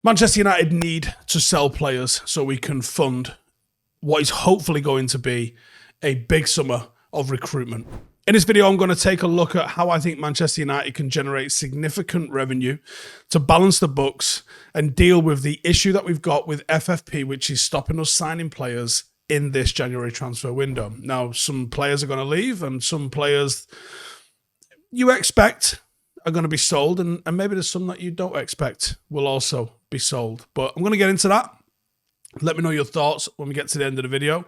Manchester United need to sell players so we can fund what is hopefully going to be a big summer of recruitment. In this video, I'm going to take a look at how I think Manchester United can generate significant revenue to balance the books and deal with the issue that we've got with FFP, which is stopping us signing players in this January transfer window. Now, some players are going to leave and some players you expect are going to be sold, and maybe there's some that you don't expect will also be sold. But I'm going to get into that. Let me know your thoughts when we get to the end of the video.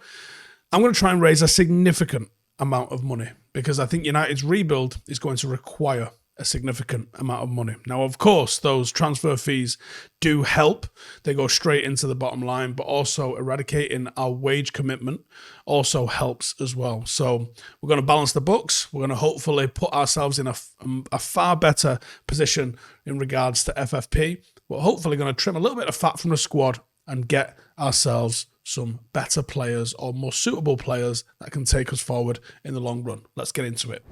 I'm going to try and raise a significant amount of money because I think United's rebuild is going to require a significant amount of money. Now, of course, those transfer fees do help. They go straight into the bottom line, but also eradicating our wage commitment also helps as well. So we're going to balance the books. We're going to hopefully put ourselves in a far better position in regards to FFP. We're hopefully going to trim a little bit of fat from the squad and get ourselves some better players or more suitable players that can take us forward in the long run. Let's get into it.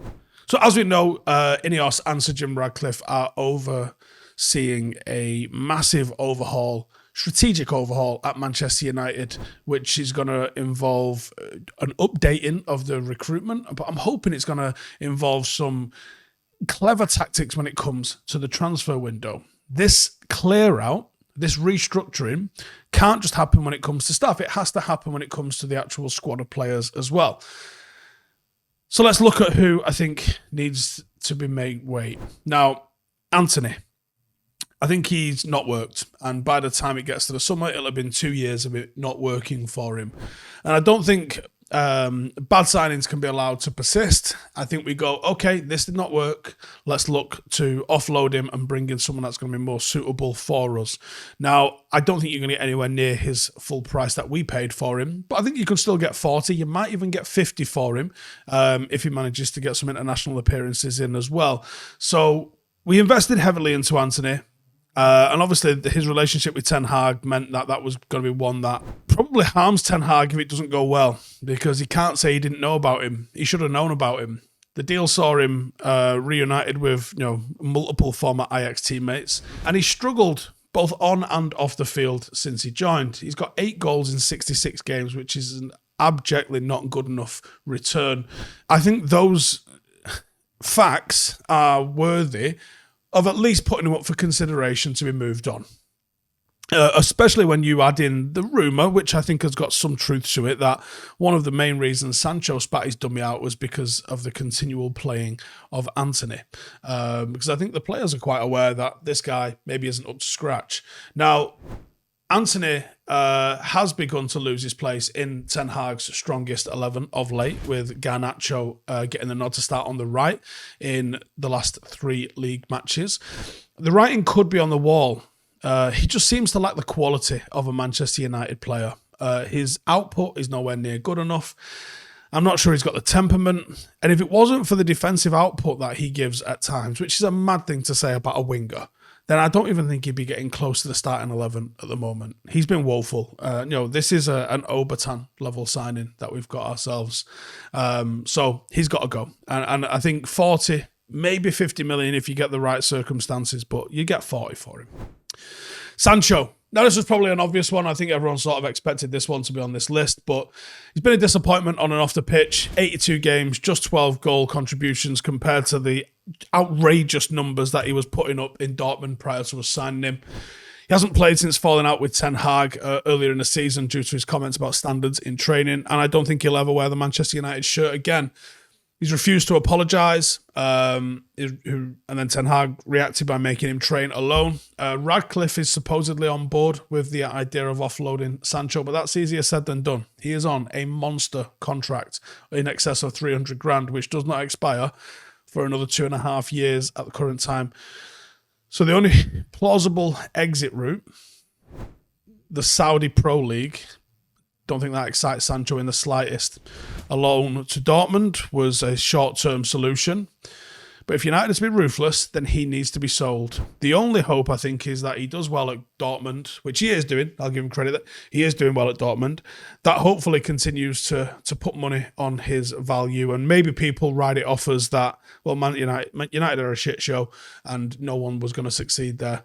So as we know, INEOS and Sir Jim Ratcliffe are overseeing a massive overhaul, strategic overhaul at Manchester United, which is going to involve an updating of the recruitment. But I'm hoping it's going to involve some clever tactics when it comes to the transfer window. This clear out, this restructuring can't just happen when it comes to staff. It has to happen when it comes to the actual squad of players as well. So let's look at who I think needs to be made way. Now, Anthony, I think he's not worked. And by the time it gets to the summer, it'll have been 2 years of it not working for him. And I don't think bad signings can be allowed to persist. I think we go, okay, this did not work. Let's look to offload him and bring in someone that's going to be more suitable for us. Now, I don't think you're going to get anywhere near his full price that we paid for him, but I think you can still get 40. You might even get 50 for him if he manages to get some international appearances in as well. So we invested heavily into Anthony. And obviously his relationship with Ten Hag meant that that was going to be one that probably harms Ten Hag if it doesn't go well, because he can't say he didn't know about him. He should have known about him. The deal saw him reunited with multiple former Ajax teammates, and he struggled both on and off the field since he joined. He's got 8 goals in 66 games, which is an abjectly not good enough return. I think those facts are worthy of at least putting him up for consideration to be moved on. Especially when you add in the rumour, which I think has got some truth to it, that one of the main reasons Sancho spat his dummy out was because of the continual playing of Anthony. Because I think the players are quite aware that this guy maybe isn't up to scratch. Now, Anthony has begun to lose his place in Ten Hag's strongest 11 of late, with Garnacho getting the nod to start on the right in the last 3 league matches. The writing could be on the wall. He just seems to lack the quality of a Manchester United player. His output is nowhere near good enough. I'm not sure he's got the temperament. And if it wasn't for the defensive output that he gives at times, which is a mad thing to say about a winger, then I don't even think he'd be getting close to the starting 11 at the moment. He's been woeful. This is an Obertan level signing that we've got ourselves. So he's got to go. And I think 40, maybe 50 million if you get the right circumstances, but you get 40 for him. Sancho. Now, this was probably an obvious one. I think everyone sort of expected this one to be on this list, but he's been a disappointment on and off the pitch. 82 games, just 12 goal contributions compared to the outrageous numbers that he was putting up in Dortmund prior to us signing him. He hasn't played since falling out with Ten Hag earlier in the season due to his comments about standards in training, and I don't think he'll ever wear the Manchester United shirt again. He's refused to apologise, and then Ten Hag reacted by making him train alone. Ratcliffe is supposedly on board with the idea of offloading Sancho, but that's easier said than done. He is on a monster contract in excess of 300 grand, which does not expire for another 2.5 years at the current time. So the only plausible exit route, the Saudi Pro League. Don't think that excites Sancho in the slightest. A loan to Dortmund was a short-term solution. But if United is to be ruthless, then he needs to be sold. The only hope, I think, is that he does well at Dortmund, which he is doing. I'll give him credit that he is doing well at Dortmund. That hopefully continues to put money on his value, and maybe people write it off as that, well, United are a shit show and no one was going to succeed there.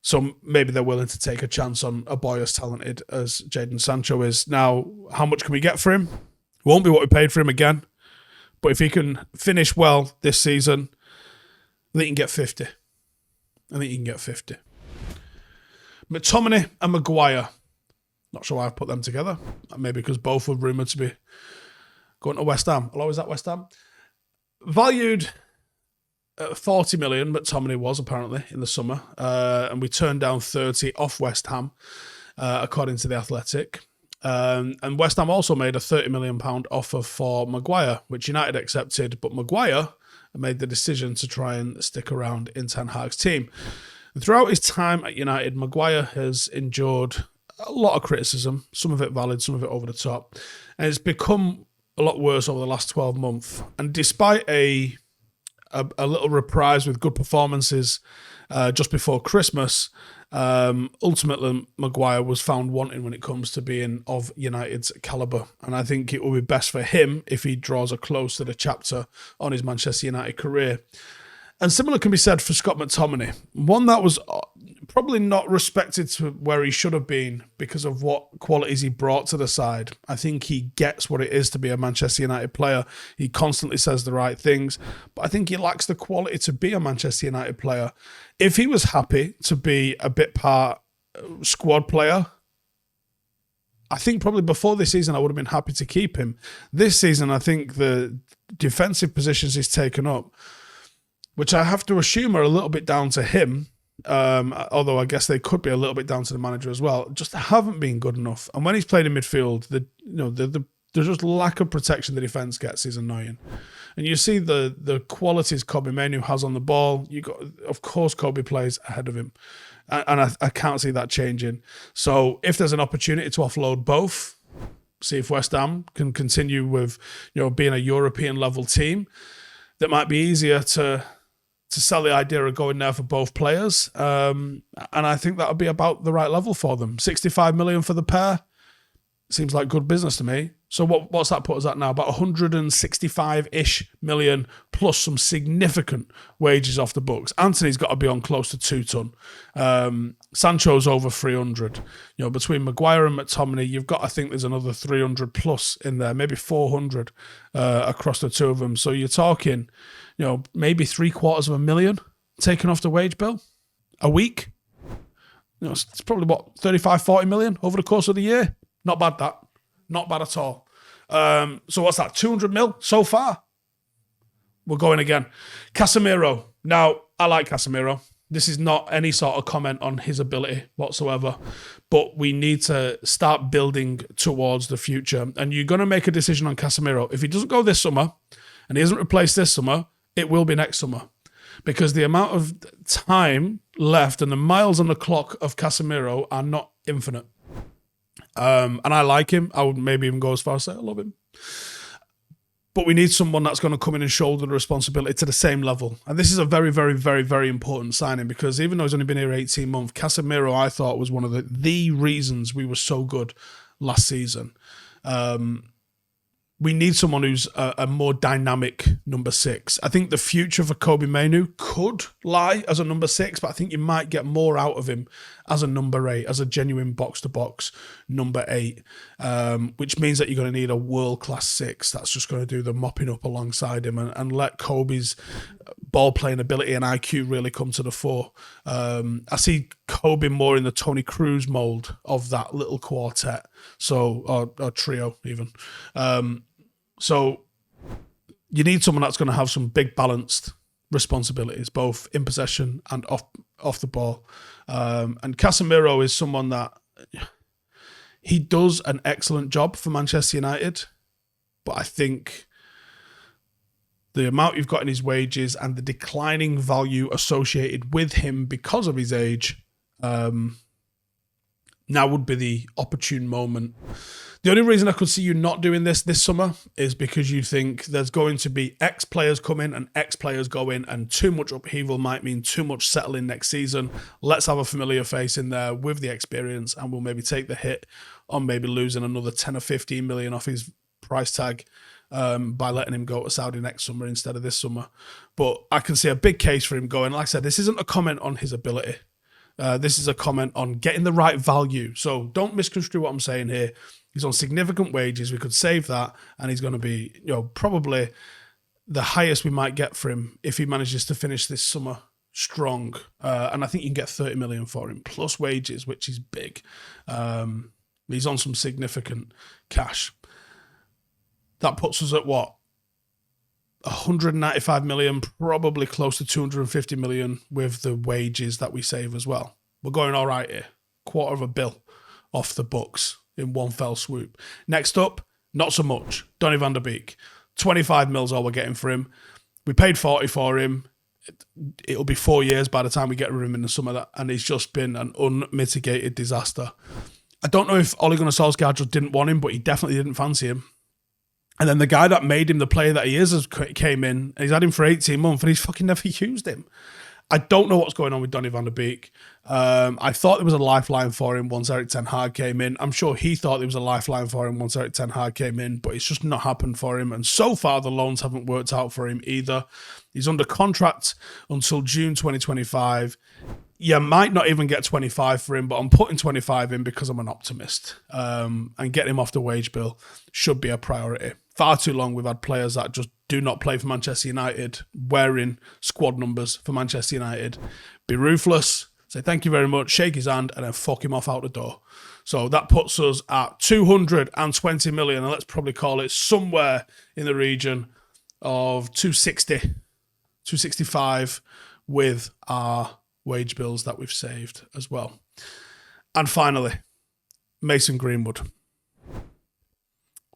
So maybe they're willing to take a chance on a boy as talented as Jadon Sancho is. Now, how much can we get for him? Won't be what we paid for him again. But if he can finish well this season, I think he can get 50. McTominay and Maguire. Not sure why I've put them together. Maybe because both were rumoured to be going to West Ham. Hello, is that West Ham? Valued at 40 million, McTominay was apparently in the summer. And we turned down 30 off West Ham, according to The Athletic. And West Ham also made a £30 million offer for Maguire, which United accepted. But Maguire made the decision to try and stick around in Ten Hag's team. And throughout his time at United, Maguire has endured a lot of criticism, some of it valid, some of it over the top. And it's become a lot worse over the last 12 months. And despite a little reprise with good performances just before Christmas, ultimately Maguire was found wanting when it comes to being of United's calibre. And I think it will be best for him if he draws a close to the chapter on his Manchester United career. And similar can be said for Scott McTominay. One that was probably not respected to where he should have been because of what qualities he brought to the side. I think he gets what it is to be a Manchester United player. He constantly says the right things, but I think he lacks the quality to be a Manchester United player. If he was happy to be a bit part squad player, I think probably before this season I would have been happy to keep him. This season, I think the defensive positions he's taken up, which I have to assume are a little bit down to him, although I guess they could be a little bit down to the manager as well, just haven't been good enough. And when he's played in midfield, the just lack of protection the defence gets is annoying. And you see the qualities Kobbie Mainoo has on the ball. Of course, Kobbie plays ahead of him, and I can't see that changing. So if there's an opportunity to offload both, see if West Ham can continue with being a European level team, that might be easier to sell the idea of going there for both players. And I think that would be about the right level for them. 65 million for the pair seems like good business to me. So what's that put us at now? About 165-ish million plus some significant wages off the books. Anthony's got to be on close to 2 ton. Sancho's over 300. Between Maguire and McTominay, you've got to think there's another 300 plus in there, maybe 400 across the two of them. So you're talking, maybe $750,000 taken off the wage bill a week. It's probably 35-40 million over the course of the year. Not bad, that. Not bad at all. So what's that? 200 mil so far? We're going again. Casemiro. Now, I like Casemiro. This is not any sort of comment on his ability whatsoever, but we need to start building towards the future. And you're going to make a decision on Casemiro. If he doesn't go this summer and he isn't replaced this summer, it will be next summer. Because the amount of time left and the miles on the clock of Casemiro are not infinite. And I like him. I would maybe even go as far as say I love him. But we need someone that's going to come in and shoulder the responsibility to the same level. And this is a very, very, very, very important signing because even though he's only been here 18 months, Casemiro, I thought, was one of the reasons we were so good last season. We need someone who's a more dynamic number 6. I think the future for Kobbie Mainoo could lie as a number 6, but I think you might get more out of him as a number 8, as a genuine box-to-box number 8, which means that you're going to need a world-class 6 that's just going to do the mopping up alongside him and let Kobbie's ball-playing ability and IQ really come to the fore. I see Kobbie more in the Toni Kroos mould of that little quartet, or trio even. So you need someone that's going to have some big balanced responsibilities, both in possession and off the ball. And Casemiro is someone that he does an excellent job for Manchester United, but I think the amount you've got in his wages and the declining value associated with him because of his age, now would be the opportune moment. The only reason I could see you not doing this summer is because you think there's going to be X players come in and X players go in, and too much upheaval might mean too much settling next season. Let's have a familiar face in there with the experience, and we'll maybe take the hit on maybe losing another 10 or 15 million off his price tag by letting him go to Saudi next summer instead of this summer. But I can see a big case for him going. Like I said, this isn't a comment on his ability. This is a comment on getting the right value. So don't misconstrue what I'm saying here. He's on significant wages. We could save that, and he's going to be, probably the highest we might get for him if he manages to finish this summer strong. And I think you can get 30 million for him plus wages, which is big. He's on some significant cash. That puts us at what? 195 million, probably close to 250 million with the wages that we save as well. We're going all right here. $250 million off the books in one fell swoop. Next up, not so much. Donny van der Beek. 25 mil is all we're getting for him. We paid 40 for him. It'll be 4 years by the time we get rid of him in the summer, and he's just been an unmitigated disaster. I don't know if Ole Gunnar Solskjaer just didn't want him, but he definitely didn't fancy him. And then the guy that made him the player that he is came in, and he's had him for 18 months, and he's fucking never used him. I don't know what's going on with Donny van der Beek. I thought there was a lifeline for him once Erik ten Hag came in. I'm sure he thought there was a lifeline for him once Erik ten Hag came in, but it's just not happened for him. And so far, the loans haven't worked out for him either. He's under contract until June 2025. You might not even get 25 for him, but I'm putting 25 in because I'm an optimist. And getting him off the wage bill should be a priority. Far too long we've had players that just do not play for Manchester United wearing squad numbers for Manchester United. Be ruthless, say thank you very much, shake his hand, and then fuck him off out the door. So that puts us at 220 million, and let's probably call it somewhere in the region of 260, 265 with our wage bills that we've saved as well. And finally, Mason Greenwood.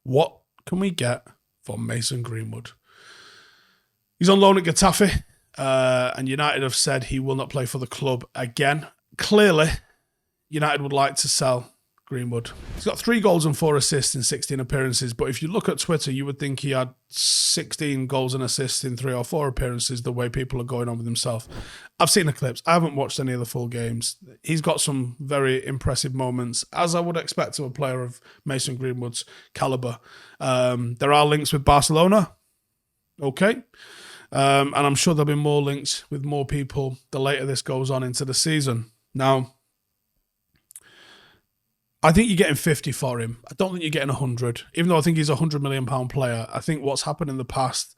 What can we get for Mason Greenwood? He's on loan at Getafe, and United have said he will not play for the club again. Clearly, United would like to sell Greenwood. He's got 3 goals and 4 assists in 16 appearances, but if you look at Twitter, you would think he had 16 goals and assists in 3 or 4 appearances, the way people are going on with himself. I've seen the clips. I haven't watched any of the full games. He's got some very impressive moments, as I would expect of a player of Mason Greenwood's calibre. There are links with Barcelona. Okay. And I'm sure there'll be more links with more people the later this goes on into the season. Now, I think you're getting 50 for him. I don't think you're getting 100. Even though I think he's a £100 million player, I think what's happened in the past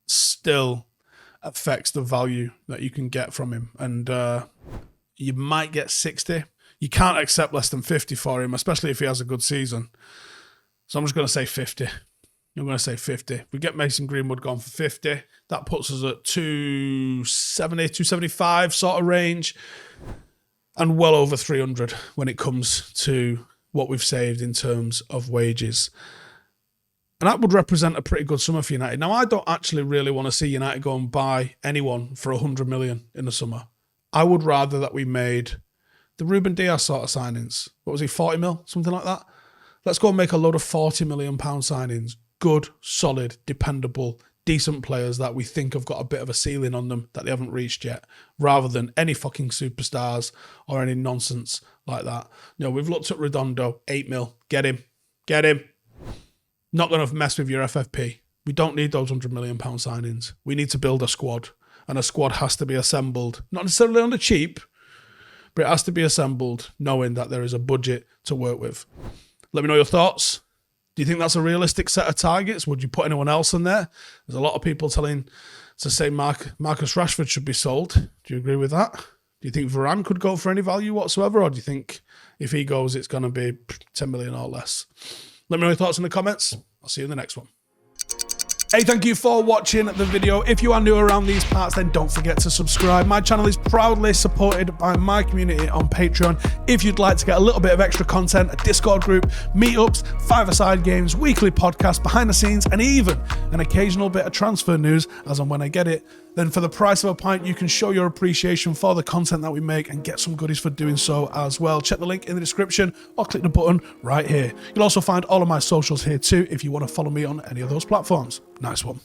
still affects the value that you can get from him. And you might get 60. You can't accept less than 50 for him, especially if he has a good season. So I'm just going to say 50. I'm going to say 50. We get Mason Greenwood gone for 50. That puts us at 270, 275 sort of range. And well over 300 when it comes to what we've saved in terms of wages. And that would represent a pretty good summer for United. Now, I don't actually really want to see United go and buy anyone for 100 million in the summer. I would rather that we made the Ruben Dias sort of signings. What was he, 40 mil? Something like that? Let's go and make a load of £40 million signings. Good, solid, dependable, decent players that we think have got a bit of a ceiling on them that they haven't reached yet, rather than any fucking superstars or any nonsense like that. We've looked at Redondo, 8 mil. Get him. Get him. Not going to mess with your FFP. We don't need those £100 million signings. We need to build a squad, and a squad has to be assembled, not necessarily on the cheap, but it has to be assembled knowing that there is a budget to work with. Let me know your thoughts. Do you think that's a realistic set of targets? Would you put anyone else in there? There's a lot of people telling to say Marcus Rashford should be sold. Do you agree with that? Do you think Varane could go for any value whatsoever? Or do you think if he goes, it's going to be 10 million or less? Let me know your thoughts in the comments. I'll see you in the next one. Hey, thank you for watching the video. If you are new around these parts, then don't forget to subscribe. My channel is proudly supported by my community on Patreon. If you'd like to get a little bit of extra content, a Discord group, meetups, five-a-side games, weekly podcasts, behind the scenes, and even an occasional bit of transfer news as and when I get it, then for the price of a pint, you can show your appreciation for the content that we make and get some goodies for doing so as well. Check the link in the description or click the button right here. You'll also find all of my socials here too if you want to follow me on any of those platforms. Nice one.